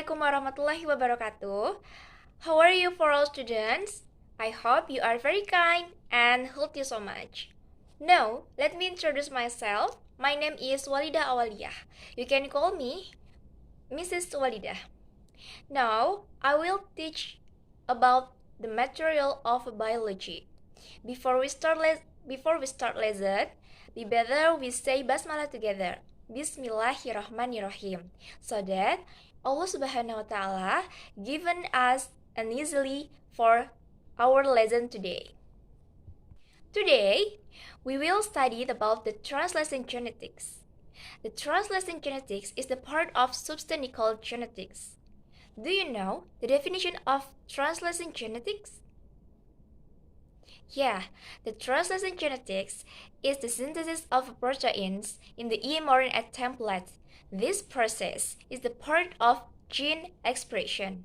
Assalamualaikum warahmatullahi wabarakatuh. How are you for all students? I hope you are very kind and healthy so much. Now, let me introduce myself. My name is Walidah Awaliyah. You can call me Mrs. Walidah. Now, I will teach about the material of biology. Before we start lesson, be better we say basmalah together. Bismillahirrahmanirrahim. So that Allah Subhanahu wa Ta'ala given us an easily for our lesson today. Today, we will study about the translation genetics. The translation genetics is the part of substantial genetics. Do you know the definition of translation genetics? Yeah, the translation genetics is the synthesis of proteins in the mRNA template. This process is the part of gene expression.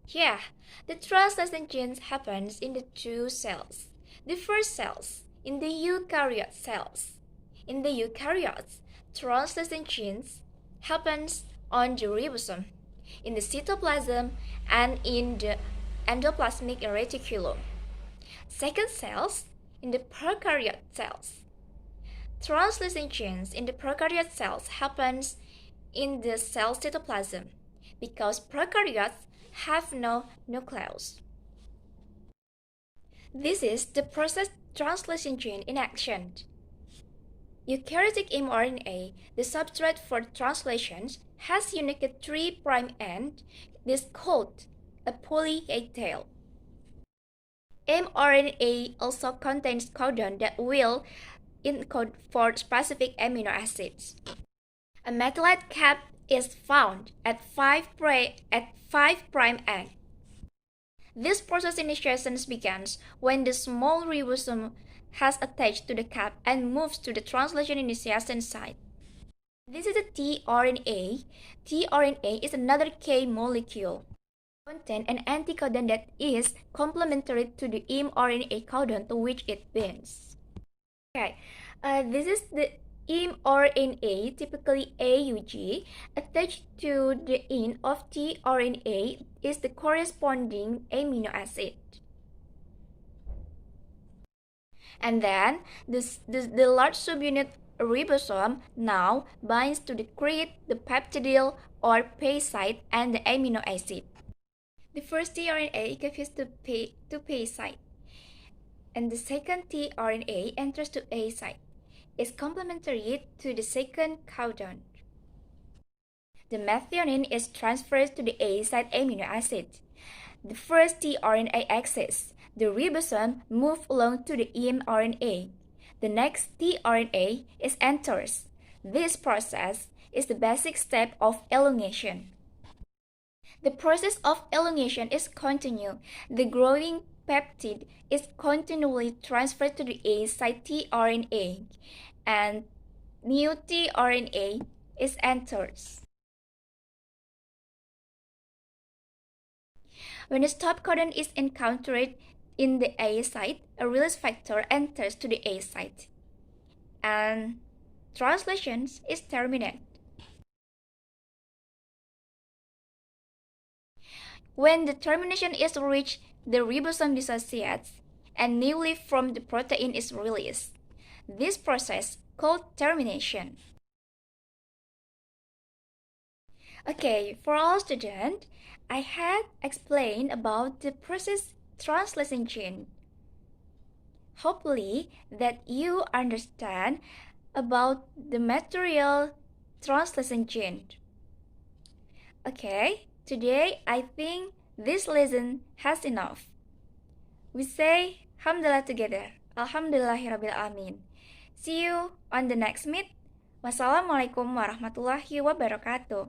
Yeah, the translation genes happens in the two cells. The first cells, in the eukaryote cells. In the eukaryotes, translation genes happens on the ribosome, in the cytoplasm, and in the endoplasmic reticulum. Second cells, in the prokaryote cells. Translation genes in the prokaryote cells happens in the cell cytoplasm because prokaryotes have no nucleus. This is the process translation gene in action. Eukaryotic mRNA, the substrate for translations, has unique 3' end. This called a poly A tail. mRNA also contains codon that will encode for specific amino acids. A methylate cap is found at 5' end. This process initiation begins when the small ribosome has attached to the cap and moves to the translation initiation site. This is a tRNA. tRNA is another K molecule. Contain an anticodon that is complementary to the mRNA codon to which it binds. Okay, this is the mRNA, typically AUG, attached to the end of tRNA is the corresponding amino acid. And then the large subunit ribosome now binds to create the peptidyl or P site and the amino acid. The first tRNA copies to P site, and the second tRNA enters to A site. Is complementary to the second codon. The methionine is transferred to the A site amino acid. The first tRNA exits. The ribosome moves along to the mRNA. The next tRNA is enters. This process is the basic step of elongation. The process of elongation is continued. The growing peptide is continually transferred to the A site tRNA, and new tRNA is entered. When a stop codon is encountered in the A site, a release factor enters to the A site, and translation is terminated. When the termination is reached, the ribosome dissociates and new leaf from the protein is released. This process called termination. Okay, for all students, I had explained about the process translation gene. Hopefully that you understand about the material translation gene. Okay, today I think this lesson has enough. We say Alhamdulillah together. Alhamdulillahirabbil alamin. See you on the next meet. Wassalamualaikum warahmatullahi wabarakatuh.